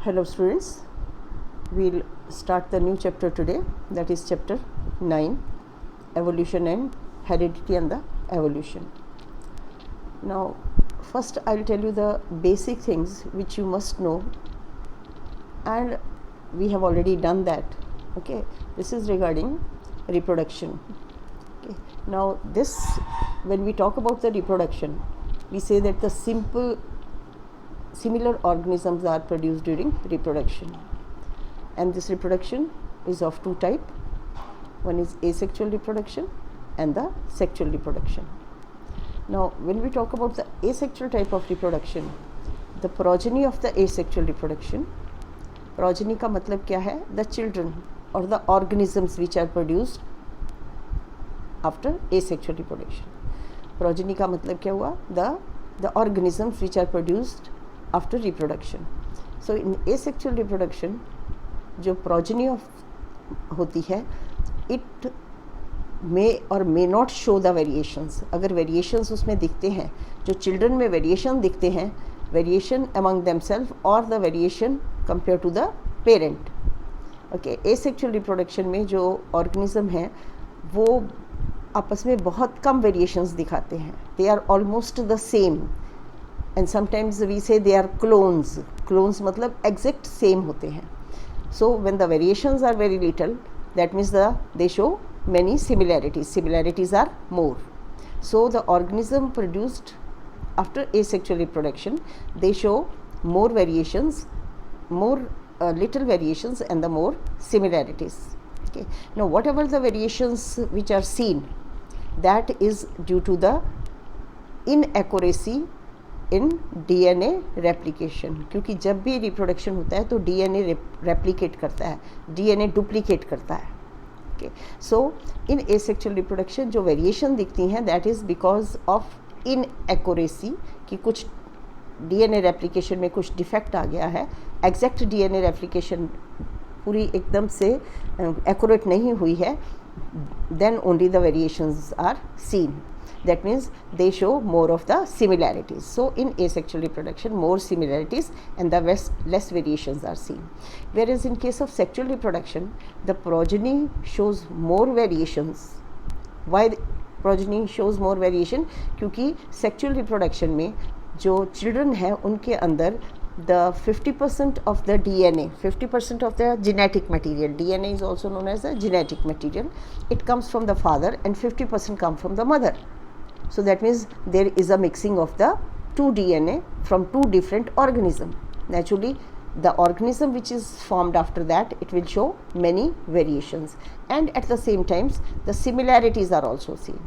Hello students, we'll start the new chapter today, that is chapter 9, Evolution and Heredity and the Evolution. Now first I'll tell you the basic things which you must know, and we have already done that. Okay, this is regarding reproduction. Okay, now this, when we talk about the reproduction, we say that the similar organisms are produced during reproduction, and this reproduction is of two types. One is asexual reproduction and the sexual reproduction. Now when we talk about the asexual type of reproduction, the progeny of the asexual reproduction, progeny का मतलब क्या है? The children or the organisms which are produced after asexual reproduction. Progeny का मतलब क्या हुआ? The organisms which are produced after reproduction. So in asexual reproduction, जो progeny होती है, it may or may not show the variations. अगर variations उसमें दिखते हैं, जो children में variation दिखते हैं, variation among themselves or the variation compared to the parent. Okay, asexual reproduction में जो organism हैं, वो आपस में बहुत कम variations दिखाते हैं. They are almost the same. And sometimes we say they are clones. Clones मतलब exact same होते हैं. So when the variations are very little, that means they show many similarities. Similarities are more. So the organism produced after asexual reproduction, they show more variations, more little variations, and the more similarities. Okay. Now whatever the variations which are seen, that is due to the inaccuracy in DNA replication. क्योंकि जब भी reproduction होता है तो DNA replicate करता है, DNA duplicate करता है. ओके, सो इन एसेक्सुअल रिप्रोडक्शन जो वेरिएशन दिखती हैं, that is because of inaccuracy, कि कुछ DNA रेप्लिकेशन में कुछ डिफेक्ट आ गया है. एग्जैक्ट DNA रेप्लिकेशन पूरी एकदम से एक्यूरेट नहीं हुई है, then only the variations are seen. That means they show more of the similarities. So in asexual reproduction, more similarities and the less variations are seen. Whereas in case of sexual reproduction, the progeny shows more variations. Why the progeny shows more variation? क्योंकि sexual reproduction में जो children हैं उनके अंदर the 50% of the DNA, 50% of the genetic material, DNA is also known as the genetic material, it comes from the father and 50% come from the mother. So that means there is a mixing of the two DNA from two different organisms. Naturally, the organism which is formed after that, it will show many variations, and at the same time the similarities are also seen.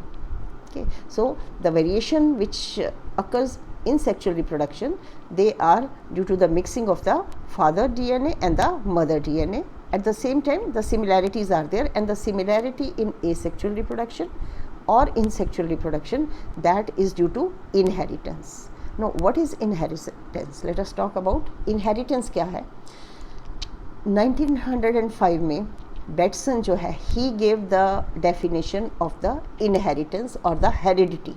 Okay, so the variation which occurs in sexual reproduction, they are due to the mixing of the father DNA and the mother DNA. At the same time, the similarities are there, and the similarity in asexual reproduction or in sexual reproduction, that is due to inheritance. Now what is inheritance? Let us talk about inheritance. क्या है? 1905 में Batson जो है, he gave the definition of the inheritance or the heredity.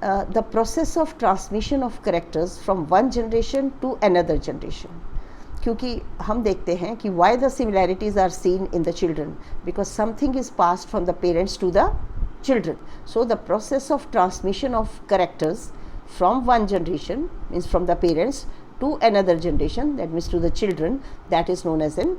The process of transmission of characters from one generation to another generation. क्योंकि हम देखते हैं कि why the similarities are seen in the children, because something is passed from the parents to the children. So the process of transmission of characters from one generation, means from the parents to another generation, that means to the children, that is known as an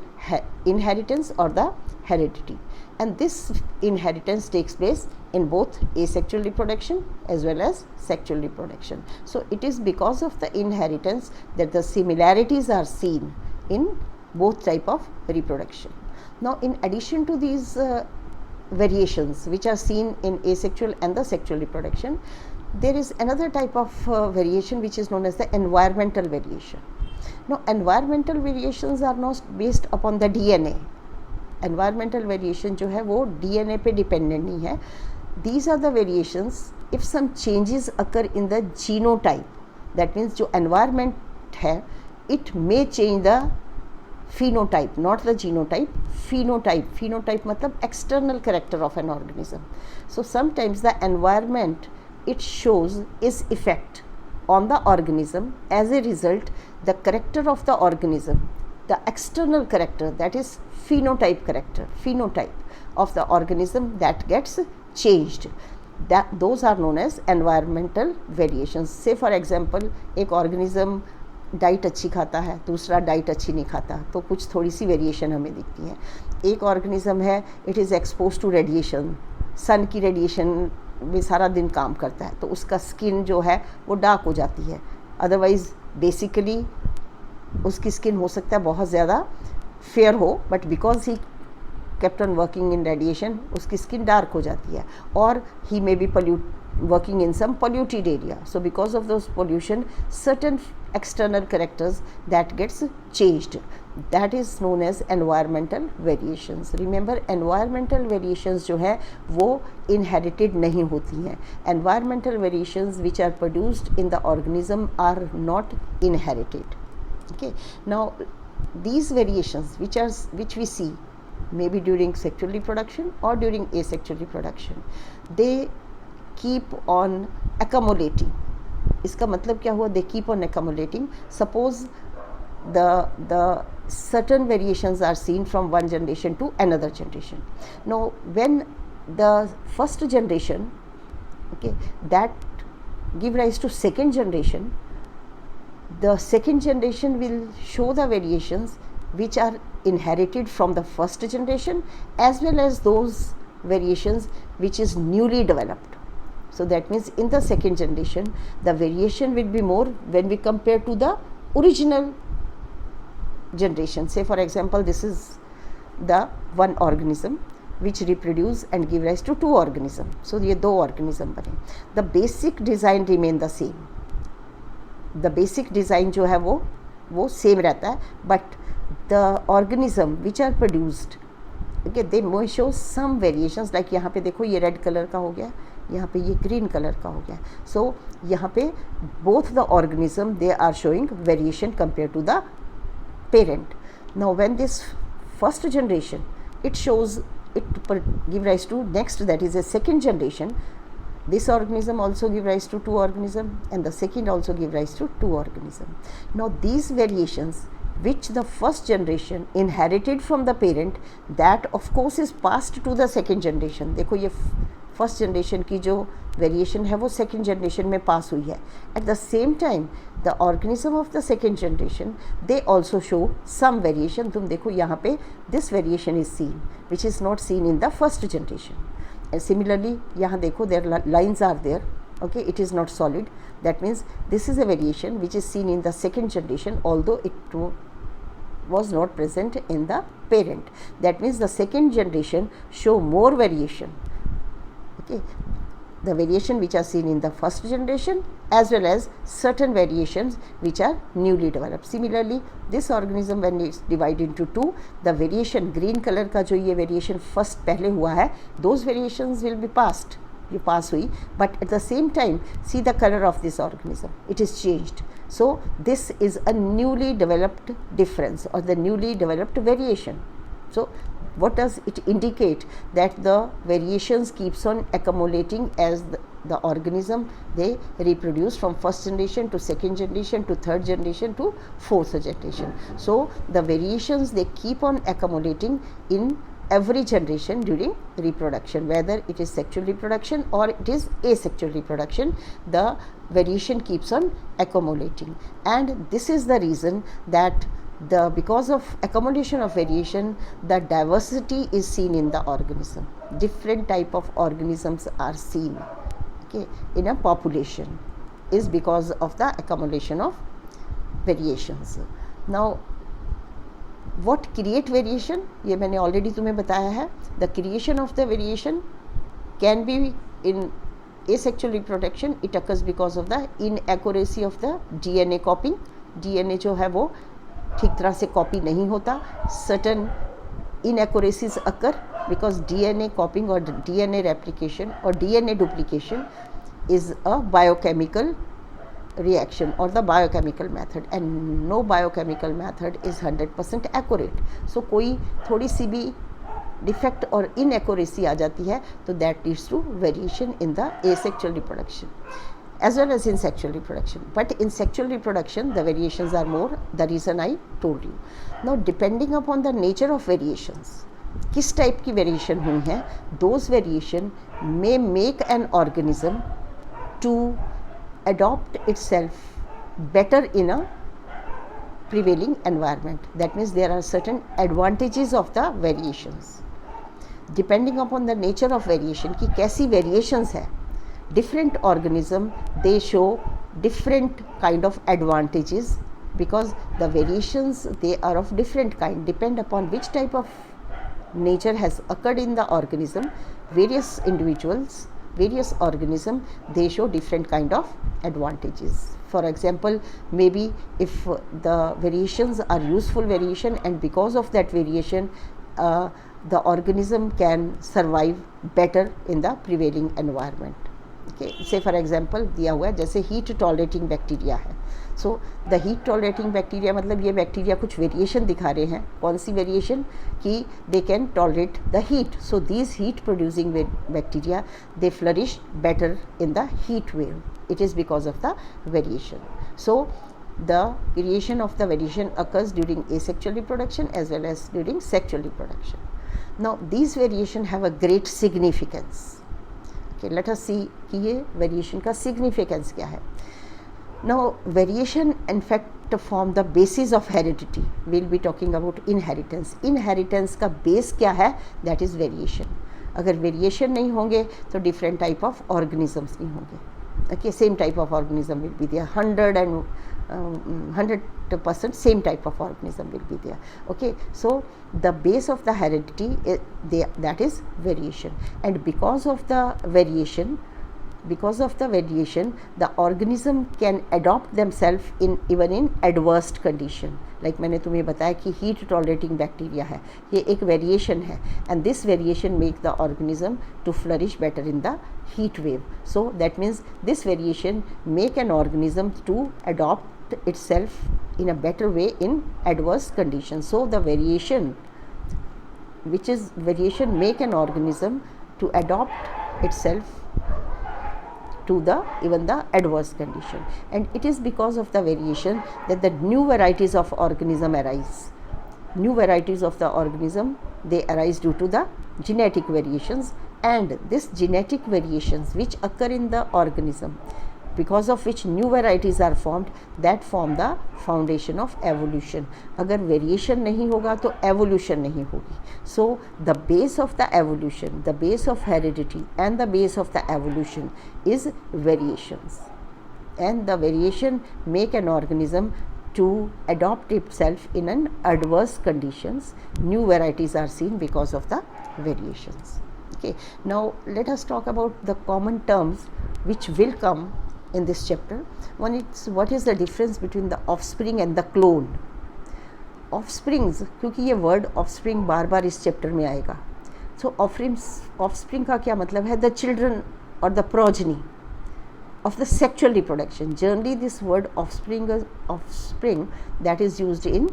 inheritance or the heredity. And this inheritance takes place in both asexual reproduction as well as sexual reproduction. So it is because of the inheritance that the similarities are seen in both type of reproduction. Now in addition to these variations which are seen in asexual and the sexual reproduction, there is another type of variation which is known as the environmental variation. Now environmental variations are not based upon the DNA. Environmental variation जो है वो DNA पे dependent नहीं है. These are the variations if some changes occur in the genotype. That means जो environment है, it may change the phenotype, not the genotype, phenotype. Phenotype मतलब external character of an organism. So sometimes the environment, it shows its effect on the organism. As a result, the character of the organism, the external character, that is phenotype of the organism that gets changed, that those are known as environmental variations. Say for example, एक organism diet अच्छी खाता है, दूसरा diet अच्छी नहीं खाता, तो कुछ थोड़ी सी वेरिएशन हमें दिखती है. एक ऑर्गेनिज्म है, it is expose to radiation, sun की रेडिएशन में सारा दिन काम करता है, तो उसका स्किन जो है वो डार्क हो जाती है. अदरवाइज़ बेसिकली उसकी स्किन हो सकता है बहुत ज़्यादा फेयर हो, but because he kept on working in radiation, उसकी स्किन डार्क हो जाती है. और he may be working in some polluted area, so because of those pollution certain external characters that gets changed, that is known as environmental variations. Remember, environmental variations जो है वो inherited नहीं होती हैं. Environmental variations which are produced in the organism are not inherited. Okay, now these variations which we see maybe during sexual reproduction or during asexual reproduction, they keep on accumulating. इसका मतलब क्या हुआ? They keep on accumulating. Suppose the certain variations are seen from one generation to another generation. Now when the first generation, okay, that give rise to second generation, the second generation will show the variations which are inherited from the first generation, as well as those variations which is newly developed. So that means in the second generation the variation will be more when we compare to the original generation. Say for example, this is the one organism which reproduce and give rise to two organism. So ये दो organism बने. The basic design remain the same. The basic design जो है वो same रहता है, but the organism which are produced, okay, they may show some variations. Like यहाँ पे देखो ये red color का हो गया, यहाँ पे ये green color का हो गया. So यहाँ पे both the organism they are showing variation compared to the parent. Now when this first generation it shows, it give rise to next, that is a second generation, this organism also give rise to two organism, and the second also give rise to two organism. Now these variations which the first generation inherited from the parent, that of course is passed to the second generation. देखो ये first generation की जो variation है वो second generation में पास हुई है. At the same time the organism of the second generation they also show some variation. तुम देखो यहाँ पे this variation is seen which is not seen in the first generation. And similarly यहाँ देखो their lines are there. Okay, it is not solid. That means this is a variation which is seen in the second generation, although it was not present in the parent. That means the second generation show more variation. Okay, the variation which are seen in the first generation as well as certain variations which are newly developed. Similarly, this organism when it's divided into two, the variation green color का जो ये variation first पहले हुआ है, those variations will be passed. ये पास हुई, but at the same time see the color of this organism, it is changed. So this is a newly developed difference or the newly developed variation. So what does it indicate? That the variations keeps on accumulating as the organism they reproduce from first generation to second generation to third generation to fourth generation. So the variations they keep on accumulating in every generation during reproduction, whether it is sexual reproduction or it is asexual reproduction, the variation keeps on accumulating. And this is the reason that because of accumulation of variation, the diversity is seen in the organism. Different type of organisms are seen, okay, in a population, is because of the accumulation of variations. Now what create variation, ये मैंने already तुम्हें बताया है. The creation of the variation can be in asexual reproduction. It occurs because of the inaccuracy of the DNA copying. DNA जो है वो ठीक तरह से copy नहीं होता. Certain inaccuracies occur because DNA copying or DNA replication or DNA duplication is a biochemical reaction or the biochemical method, and no biochemical method is 100% accurate. So कोई थोड़ी सी भी defect और inaccuracy आ जाती है तो that leads to variation in the asexual reproduction. as well as in sexual reproduction. But in sexual reproduction, the variations are more, the reason I told you. Now, depending upon the nature of variations, किस type की variation हुई हैं, those variation may make an organism to adopt itself better in a prevailing environment. That means there are certain advantages of the variations. Depending upon the nature of variation, कि कैसी variations है, different organism they show different kind of advantages, because the variations they are of different kind, depend upon which type of nature has occurred in the organism. Various individuals, various organism, they show different kind of advantages. For example, maybe if the variations are useful variation, and because of that variation the organism can survive better in the prevailing environment. Okay, say for example दिया हुआ है जैसे heat tolerating bacteria है. So the heat tolerating bacteria मतलब ये bacteria कुछ variation दिखा रहे हैं. कौन सी वेरिएशन? कि they can tolerate the heat. So these heat producing bacteria they flourish better in the heat wave. It is because of the variation. So the variation of the variation occurs during asexual reproduction as well as during sexual reproduction. Now these variation have a great significance. Okay, let us see कि ये variation का significance क्या है. Now variation in fact form the basis of heredity. We will be talking about inheritance. Inheritance का base क्या है? That is variation. अगर variation नहीं होंगे तो different type of organisms नहीं होंगे. Okay, same type of organism will be there. 100% same type of organism will be there. Okay, so the base of the heredity that is variation, and because of the variation, the organism can adopt themselves in even in adverse condition. Like मैंने तुम्हें बताया कि heat tolerating bacteria है, ये एक variation है, and this variation make the organism to flourish better in the heat wave. So that means this variation make an organism to adopt itself in a better way in adverse conditions. So the variation make an organism to adopt itself to the even the adverse condition, and it is because of the variation that the new varieties of organism arise. New varieties of the organism, they arise due to the genetic variations, and this genetic variations which occur in the organism, because of which new varieties are formed, that form the foundation of evolution. अगर variation नहीं होगा तो evolution नहीं होगी. So the base of the evolution, the base of heredity and the base of the evolution is variations, and the variation make an organism to adopt itself in an adverse conditions. New varieties are seen because of the variations. Okay, now let us talk about the common terms which will come in this chapter. One is what is the difference between the offspring and the clone. Offsprings, क्योंकि ये word offspring बार बार इस chapter में आएगा. So offspring का क्या मतलब है? The children or the progeny of the sexual reproduction. Generally this word offspring that is used in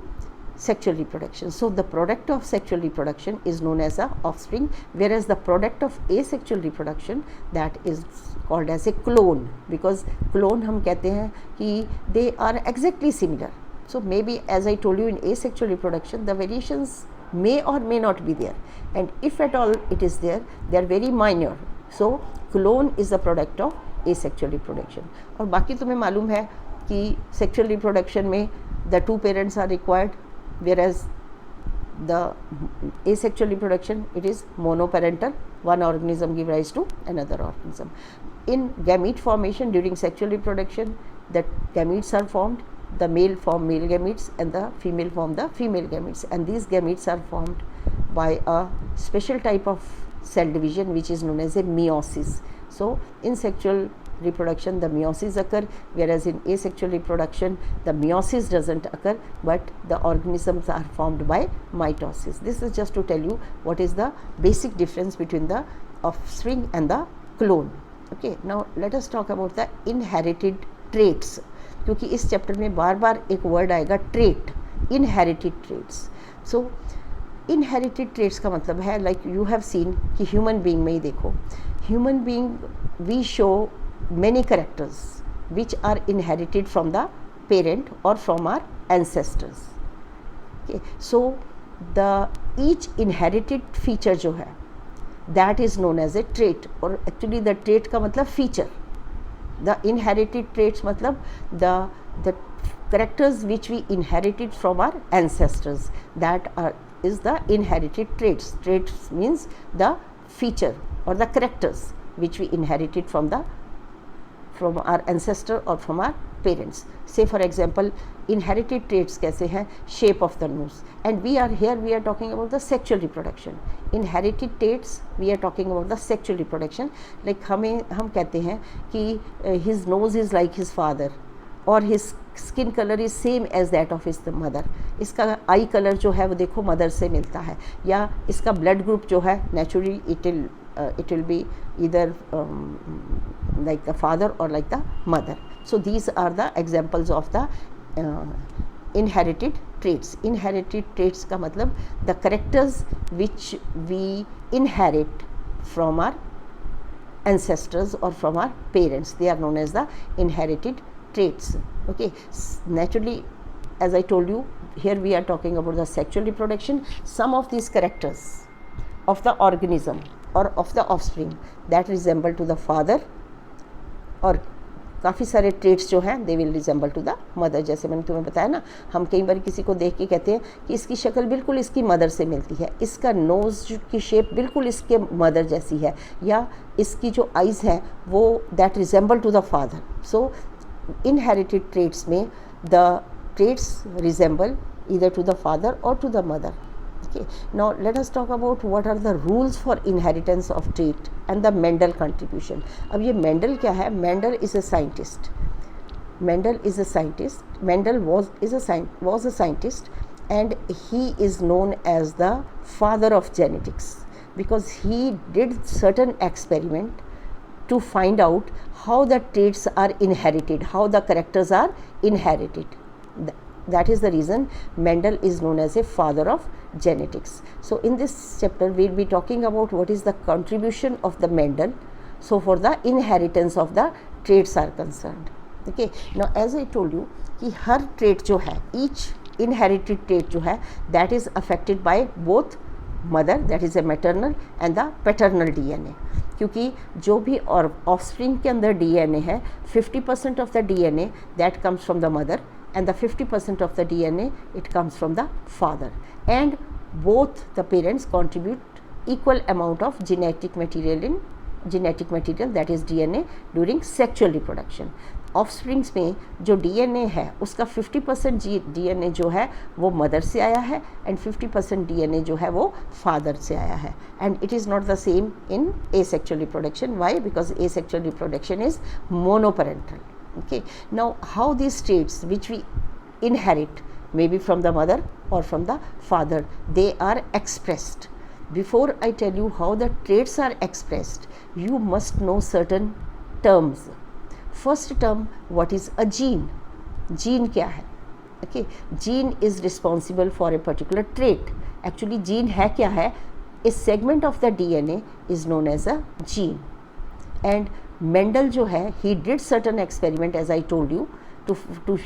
sexual reproduction. So the product of sexual reproduction is known as a offspring, whereas the product of asexual reproduction, that is called as a clone, because clone हम कहते हैं कि they are exactly similar. So maybe as I told you, in asexual reproduction the variations may or may not be there, and if at all it is there, they are very minor. So clone is the product of asexual reproduction. और बाकी तुम्हें मालूम है कि sexual reproduction में the two parents are required, whereas the asexual reproduction, it is monoparental, one organism give rise to another organism. In gamete formation during sexual reproduction, the gametes are formed, the male form male gametes and the female form the female gametes, and these gametes are formed by a special type of cell division which is known as a meiosis. So in sexual reproduction the meiosis occur, whereas in asexual reproduction the meiosis doesn't occur, but the organisms are formed by mitosis. This is just to tell you what is the basic difference between the offspring and the clone. Okay, now let us talk about the inherited traits, क्योंकि इस chapter में बार बार एक word आएगा trait, inherited traits. So inherited traits का मतलब है, like you have seen कि human being में ही देखो, human being we show many characters which are inherited from the parent or from our ancestors. Okay, so the each inherited feature जो है that is known as a trait, और actually the trait का मतलब feature. The inherited traits मतलब the characters which we inherited from our ancestors, that is the inherited traits. Traits means the feature or the characters which we inherited from our ancestor or from our parents. Say for example, inherited traits कैसे हैं? Shape of the nose, and we are talking about the sexual reproduction. Inherited traits, we are talking about the sexual reproduction. Like हम कहते हैं कि his nose is like his father, और his skin colour is same as that of his mother. इसका eye colour जो है वो देखो मदर से मिलता है, या इसका ब्लड ग्रुप जो है naturally it will be either like the father or like the mother. So these are the examples of the inherited traits. Inherited traits का मतलब the characters which we inherit from our ancestors or from our parents, they are known as the inherited traits. Okay, naturally, as I told you, here we are talking about the sexual reproduction. Some of these characters of the organism or of the offspring that resemble to the father, और काफ़ी सारे traits जो हैं they will resemble to the mother. जैसे मैंने तुम्हें बताया ना, हम कई बार किसी को देख के कहते हैं कि इसकी शक्ल बिल्कुल इसकी मदर से मिलती है, इसका नोज़ की शेप बिल्कुल इसके मदर जैसी है, या इसकी जो आइज़ हैं वो that resemble to the father. So inherited traits में the traits resemble either to the father or to the mother. Okay, now let us talk about what are the rules for inheritance of trait and the Mendel contribution. अब ये Mendel क्या है? Mendel is a scientist. Mendel is a scientist. Mendel was a scientist, and he is known as the father of genetics because he did certain experiment to find out how the traits are inherited, how the characters are inherited. That is the reason Mendel is known as a father of genetics. So in this chapter we will be talking about what is the contribution of the Mendel, so for the inheritance of the traits are concerned. Okay, now as I told you कि हर trait जो है, each inherited trait जो है that is affected by both mother, that is a maternal, and the paternal DNA. क्योंकि जो भी और offspring के अंदर DNA है, 50% of the DNA that comes from the mother, and the 50% of the DNA it comes from the father, and both the parents contribute equal amount of genetic material that is DNA during sexual reproduction. Offsprings में जो DNA है उसका 50% DNA जो है वो mother से आया है, and 50% DNA जो है वो फादर से आया है, and it is not the same in asexual reproduction. Why? Because asexual reproduction is monoparental. Okay, now how these traits which we inherit, maybe from the mother or from the father, they are expressed. Before I tell you how the traits are expressed, you must know certain terms. First term, what is a gene? Gene क्या है? Okay, gene is responsible for a particular trait. Actually gene है क्या है? A segment of the DNA is known as a gene. And Mendel जो है, he did certain experiment as I told you to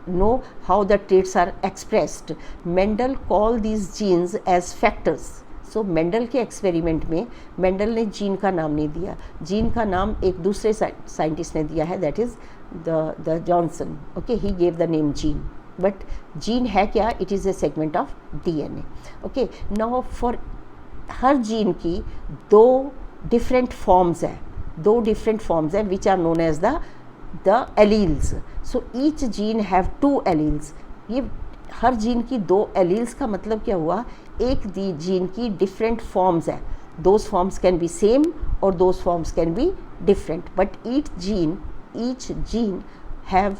know how the traits are expressed. Mendel called these genes as factors. So Mendel के experiment में Mendel ने gene का नाम नहीं दिया, gene का नाम एक दूसरे साइंटिस्ट ने दिया है, that is the Johnson. Okay, he gave the name gene. But gene है क्या? It is a segment of DNA. Okay, now for her gene की दो different forms हैं, which are known as the alleles. So each gene have two alleles. ये हर gene की दो alleles का मतलब क्या हुआ? एक जीन की different forms है. Those forms can be same or those forms can be different, but each gene have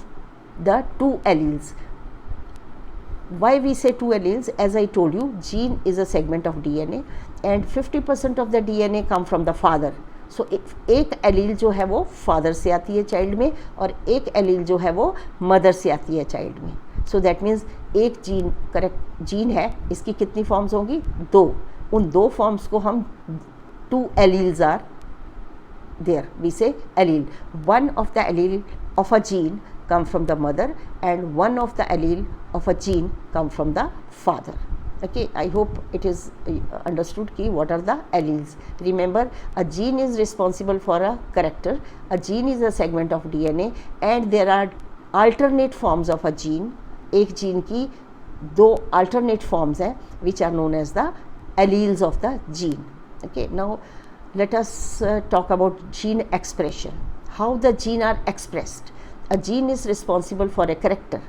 the two alleles. Why we say two alleles? As I told you, gene is a segment of DNA and 50% of the DNA come from the father. सो एक allele जो है वो father से आती है child में, और एक एलील जो है वो मदर से आती है चाइल्ड में. सो दैट मीन्स एक जीन है, इसकी कितनी फॉर्म्स होंगी? दो. उन दो फॉर्म्स को हम two alleles are there we say allele. One of the allele of a gene come from the mother and one of the allele of a gene come from the father. Okay, I hope it is understood ki what are the alleles. Remember, a gene is responsible for a character, a gene is a segment of DNA and there are alternate forms of a gene. एक gene की दो alternate forms हैं which are known as the alleles of the gene. Okay, now let us talk about gene expression. How the gene are expressed. A gene is responsible for a character.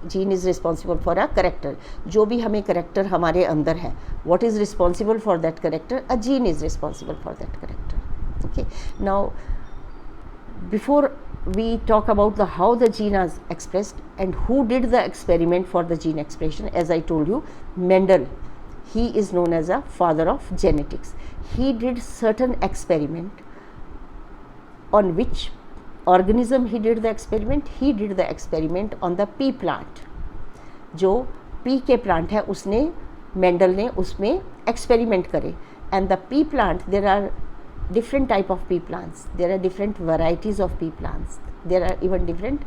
Gene is responsible for a character. जो भी हमें character हमारे अंदर है, what is responsible for that character, a gene is responsible for that character. Okay, now before we talk about the how the gene is expressed and who did the experiment for the gene expression, as I told you, Mendel, he is known as a father of genetics. He did certain experiment on which organism he did the experiment. He did the experiment on the pea plant. जो pea के plant है उसने Mendel ने उसमें experiment करे. And the pea plant, there are different type of pea plants, there are different varieties of pea plants, there are even different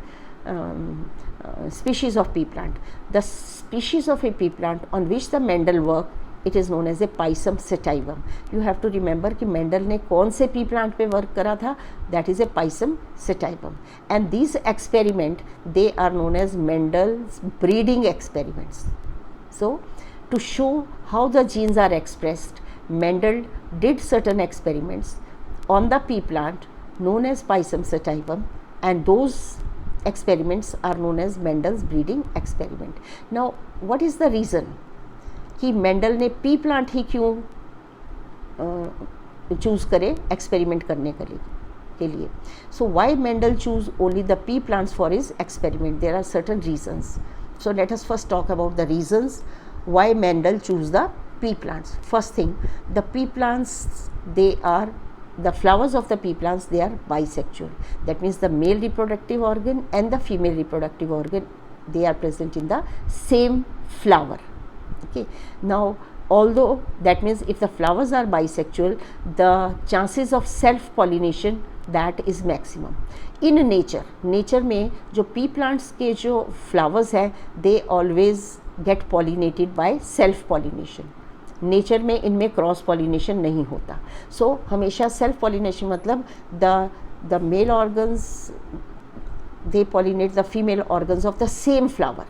species of pea plant. The species of a pea plant on which the Mendel worked, it is known as a Pisum sativum. You have to remember कि Mendel ने कौन से pea plant पे work करा था, that is a Pisum sativum. And these experiment, they are known as Mendel's breeding experiments. So to show how the genes are expressed, Mendel did certain experiments on the pea plant known as Pisum sativum, and those experiments are known as Mendel's breeding experiment. Now, what is the reason कि Mendel ने pea plant ही क्यों choose करे experiment करने के लिए? So why Mendel choose only the pea plants for his experiment? There are certain reasons. So let us first talk about the reasons why Mendel choose the pea plants. First thing, the pea plants, they are, the flowers of the pea plants, they are bisexual. That means the male reproductive organ and the female reproductive organ, they are present in the same flower. Okay, now although that means if the flowers are bisexual, the chances of self pollination, that is maximum. In nature में जो pea plants के जो flowers है, they always get pollinated by self pollination. Nature में इनमें cross pollination नहीं होता. So हमेशा सेल्फ पॉलिनेशन मतलब the male organs they pollinate the female organs of the same flower.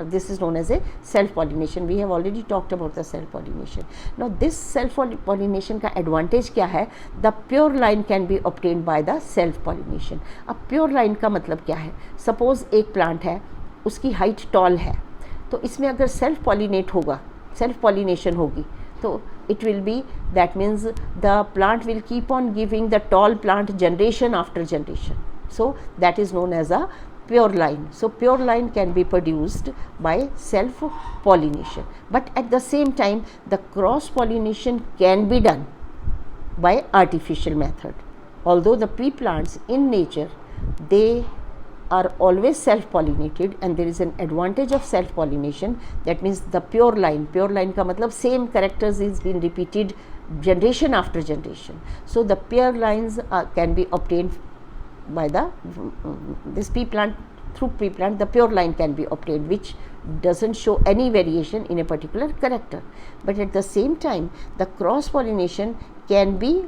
This is known as a self pollination. We have already talked about the self pollination. Now this self pollination का advantage क्या है? The pure line can be obtained by the self pollination. अब pure line का मतलब क्या है? Suppose एक plant है, उसकी height tall है, तो इसमें अगर self pollinate होगा, self pollination होगी, तो it will be, that means the plant will keep on giving the tall plant generation after generation. So that is known as a pure line. So pure line can be produced by self pollination, but at the same time the cross pollination can be done by artificial method. Although the pea plants in nature, they are always self pollinated and there is an advantage of self pollination. That means the pure line का मतलब same characters is being repeated generation after generation. So the pure lines can be obtained by this pea plant. Through pea plant the pure line can be obtained, which doesn't show any variation in a particular character. But at the same time the cross pollination can be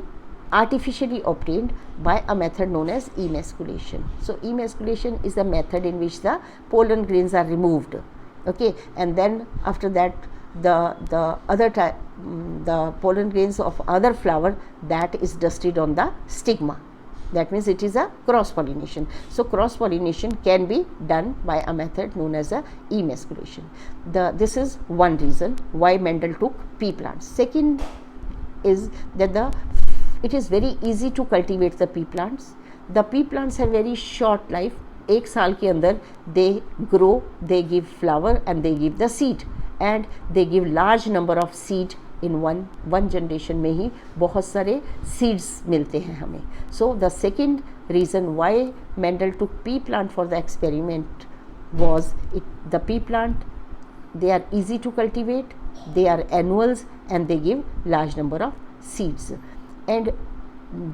artificially obtained by a method known as emasculation. So emasculation is the method in which the pollen grains are removed. Okay, and then after that the pollen grains of other flower, that is dusted on the stigma. That means it is a cross pollination. So cross pollination can be done by a method known as a emasculation. This is one reason why Mendel took pea plants. Second is that it is very easy to cultivate the pea plants. The pea plants have very short life. एक साल के अंदर they grow, they give flower and they give the seed, and they give large number of seed. In one generation में ही बहुत सारे seeds मिलते हैं हमें. So the second reason why Mendel took pea plant for the experiment was the pea plant, they are easy to cultivate, they are annuals and they give large number of seeds. And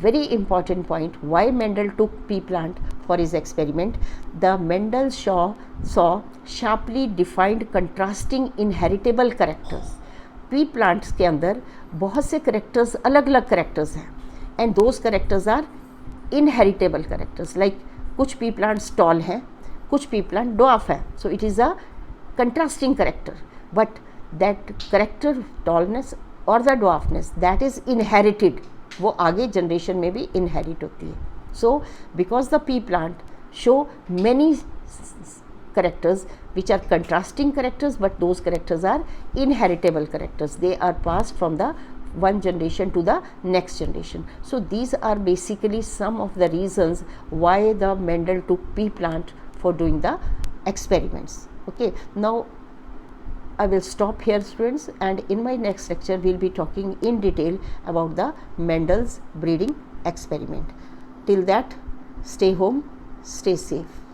very important point, why Mendel took pea plant for his experiment. The Mendel saw sharply defined contrasting inheritable characters. Pea plants के अंदर बहुत से characters, अलग अलग characters हैं, and those characters are inheritable characters. Like कुछ pea plants tall हैं, कुछ पी प्लांट डॉफ है, so it is a contrasting character. But that character tallness और the dwarfness that is inherited, वो आगे जनरेशन में भी इनहेरिट होती है. So because the pea plant show many characters which are contrasting characters, but those characters are inheritable characters. They are passed from the one generation to the next generation. So these are basically some of the reasons why the Mendel took pea plant for doing the experiments. Okay, now I will stop here, students, and in my next lecture we will be talking in detail about the Mendel's breeding experiment. Till that, stay home, stay safe.